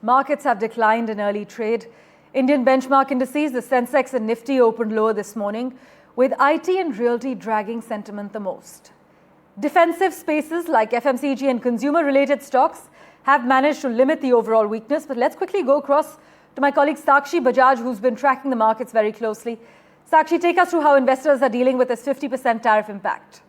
Markets have declined in early trade. Indian benchmark indices, the Sensex and Nifty opened lower this morning, with IT and realty dragging sentiment the most. Defensive spaces like FMCG and consumer-related stocks have managed to limit the overall weakness. But let's quickly go across to my colleague Sakshi Bajaj, who's been tracking the markets very closely. Sakshi, take us through how investors are dealing with this 50% tariff impact.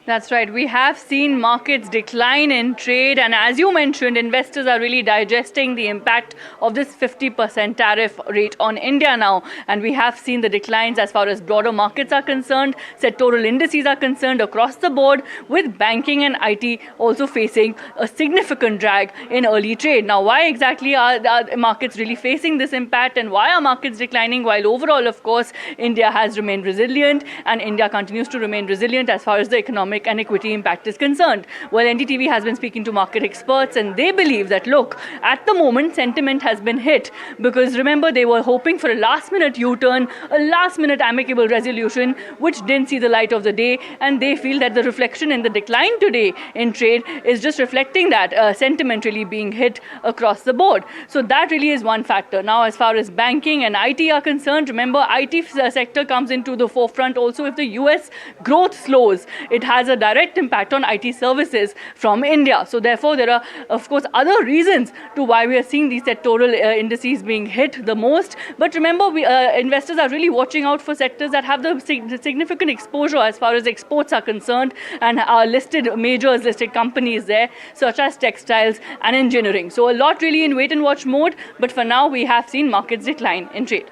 That's right. We have seen markets decline in trade, and as you mentioned, investors are really digesting the impact of this 50% tariff rate on India now. And we have seen the declines as far as broader markets are concerned, sectoral indices are concerned across the board, with banking and IT also facing a significant drag in early trade. Now, why exactly are the markets really facing this impact, and why are markets declining while overall, of course, India has remained resilient, and India continues to remain resilient as far as the economic and equity impact is concerned? Well, NDTV has been speaking to market experts, and they believe that, look, at the moment, sentiment has been hit because, remember, they were hoping for a last-minute U-turn, a last-minute amicable resolution, which didn't see the light of the day, and they feel that the reflection in the decline today in trade is just reflecting that sentiment really being hit across the board. So that really is one factor. Now, as far as banking and IT are concerned, remember, IT sector comes into the forefront also. If the US growth slows, it has a direct impact on IT services from India. So therefore, there are, of course, other reasons to why we are seeing these sectoral indices being hit the most. But remember, investors are really watching out for sectors that have the significant exposure as far as exports are concerned, and are listed majors, listed companies there, such as textiles and engineering. So a lot really in wait and watch mode. But for now, we have seen markets decline in trade.